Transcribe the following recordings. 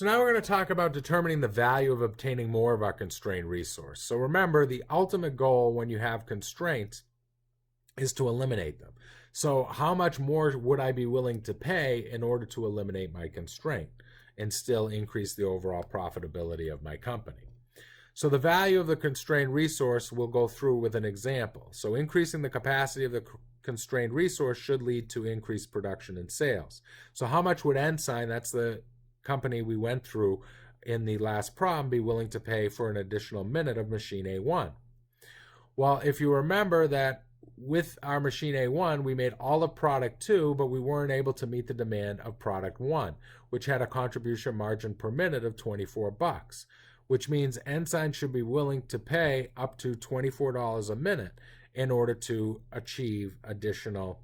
So now we're going to talk about determining the value of obtaining more of our constrained resource. So remember, the ultimate goal when you have constraints is to eliminate them. So how much more would I be willing to pay in order to eliminate my constraint and still increase the overall profitability of my company? So the value of the constrained resource we'll go through with an example. So increasing the capacity of the constrained resource should lead to increased production and sales. So how much would Ensign, that's the company we went through in the last problem, be willing to pay for an additional minute of machine A1? Well, if you remember that with our machine A1, we made all of product 2, but we weren't able to meet the demand of product 1, which had a contribution margin per minute of $24, which means Ensign should be willing to pay up to $24 a minute in order to achieve additional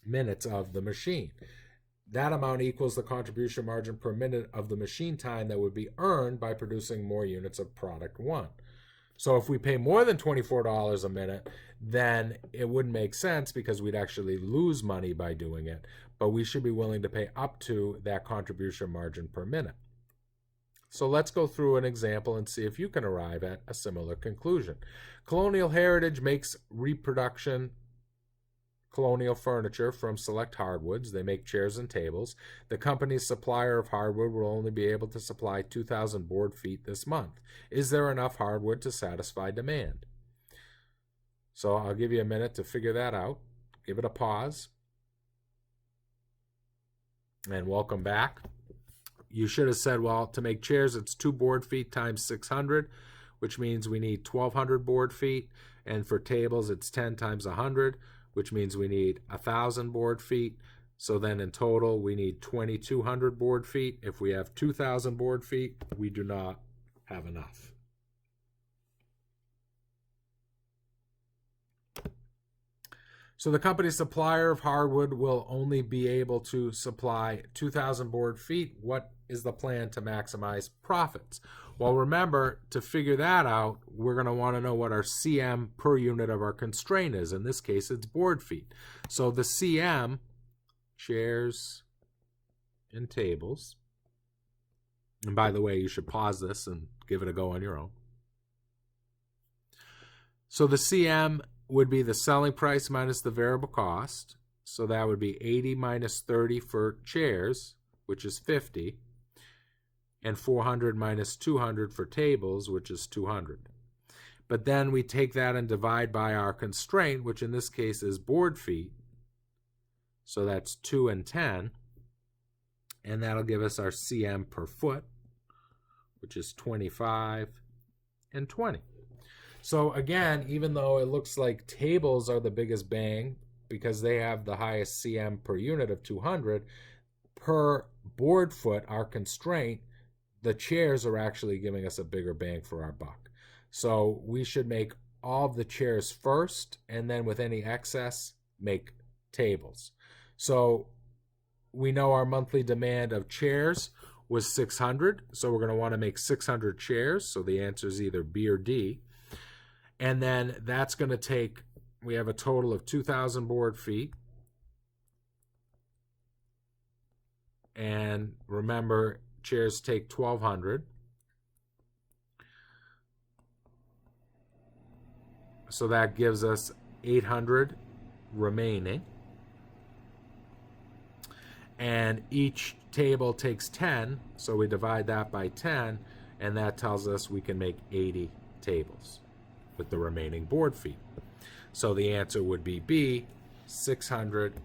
minutes of the machine. That amount equals the contribution margin per minute of the machine time that would be earned by producing more units of product 1. So if we pay more than $24 a minute, then it wouldn't make sense because we'd actually lose money by doing it. But we should be willing to pay up to that contribution margin per minute. So let's go through an example and see if you can arrive at a similar conclusion. Colonial Heritage makes reproduction colonial furniture from select hardwoods. They make chairs and tables. The company's supplier of hardwood will only be able to supply 2,000 board feet this month. Is there enough hardwood to satisfy demand? So I'll give you a minute to figure that out. Give it a pause. And welcome back. You should have said, well, to make chairs, it's 2 board feet times 600, which means we need 1,200 board feet. And for tables, it's 10 times 100, which means we need 1,000 board feet. So then in total, we need 2,200 board feet. If we have 2,000 board feet, we do not have enough. So the company's supplier of hardwood will only be able to supply 2,000 board feet. What is the plan to maximize profits? Well, remember, to figure that out, we're going to want to know what our CM per unit of our constraint is. In this case, it's board feet. So the CM, chairs and tables, and by the way, you should pause this and give it a go on your own. So the CM would be the selling price minus the variable cost. So that would be 80 minus 30 for chairs, which is 50. And 400 minus 200 for tables, which is 200. But then we take that and divide by our constraint, which in this case is board feet. So that's 2 and 10. And that'll give us our CM per foot, which is 25 and 20. So again, even though it looks like tables are the biggest bang because they have the highest CM per unit of 200, per board foot, our constraint, the chairs are actually giving us a bigger bang for our buck. So we should make all of the chairs first, and then with any excess, make tables. So we know our monthly demand of chairs was 600, so we're going to want to make 600 chairs. So the answer is either B or D. And then that's going to take, we have a total of 2,000 board feet. And remember, chairs take 1,200. So that gives us 800 remaining. And each table takes 10, so we divide that by 10, and that tells us we can make 80 tables with the remaining board feet. So the answer would be B, 600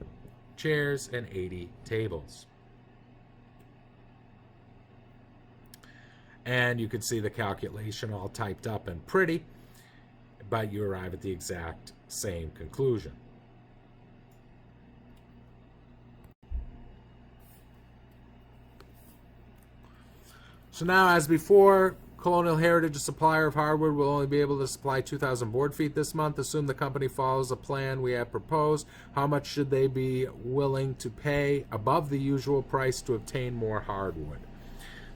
chairs and 80 tables. And you can see the calculation all typed up and pretty, but you arrive at the exact same conclusion. So now, as before, Colonial Heritage, a supplier of hardwood, will only be able to supply 2,000 board feet this month. Assume the company follows a plan we have proposed. How much should they be willing to pay above the usual price to obtain more hardwood?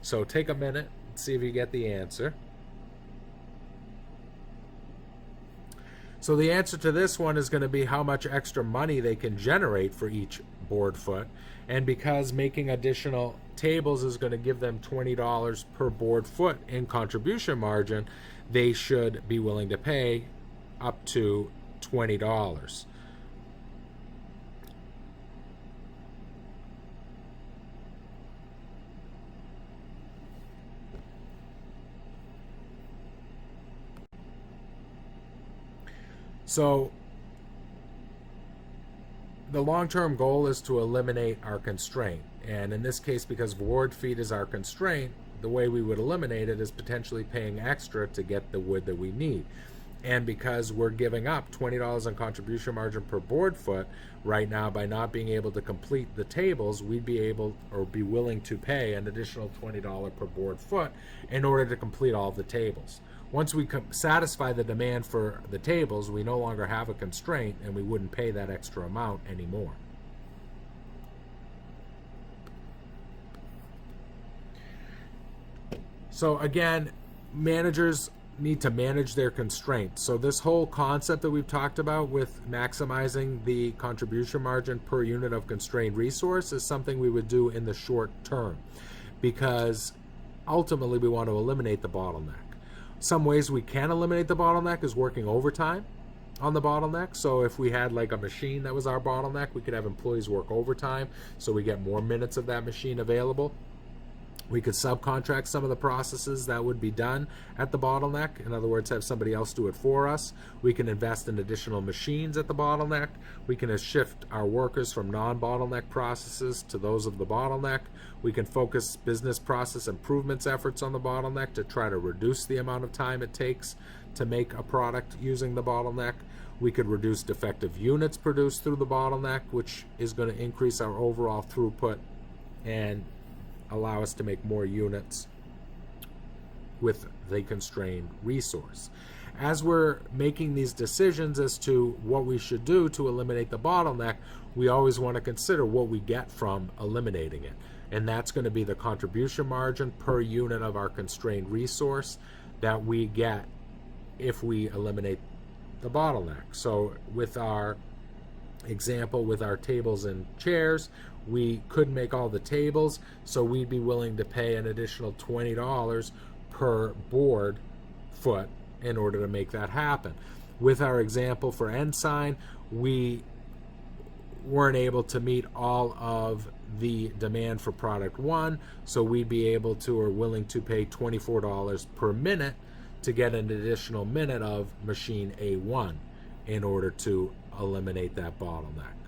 So take a minute, see if you get the answer. So the answer to this one is going to be how much extra money they can generate for each board foot, and because making additional tables is going to give them $20 per board foot in contribution margin, they should be willing to pay up to $20. So the long-term goal is to eliminate our constraint. And in this case, because board feet is our constraint, the way we would eliminate it is potentially paying extra to get the wood that we need. And because we're giving up $20 in contribution margin per board foot right now by not being able to complete the tables, we'd be able or be willing to pay an additional $20 per board foot in order to complete all the tables. Once we satisfy the demand for the tables, we no longer have a constraint and we wouldn't pay that extra amount anymore. So again, managers need to manage their constraints. So this whole concept that we've talked about with maximizing the contribution margin per unit of constrained resource is something we would do in the short term, because ultimately we want to eliminate the bottleneck. Some ways we can eliminate the bottleneck is working overtime on the bottleneck. So if we had like a machine that was our bottleneck, we could have employees work overtime so we get more minutes of that machine available. We could subcontract some of the processes that would be done at the bottleneck. In other words, have somebody else do it for us. We can invest in additional machines at the bottleneck. We can shift our workers from non-bottleneck processes to those of the bottleneck. We can focus business process improvements efforts on the bottleneck to try to reduce the amount of time it takes to make a product using the bottleneck. We could reduce defective units produced through the bottleneck, which is going to increase our overall throughput and allow us to make more units with the constrained resource. As we're making these decisions as to what we should do to eliminate the bottleneck, we always want to consider what we get from eliminating it. And that's going to be the contribution margin per unit of our constrained resource that we get if we eliminate the bottleneck. So with our example with our tables and chairs, we could make all the tables, so we'd be willing to pay an additional $20 per board foot in order to make that happen. With our example for Ensign, we weren't able to meet all of the demand for product 1, so we'd be able to or willing to pay $24 per minute to get an additional minute of machine A1 in order to eliminate that bottleneck.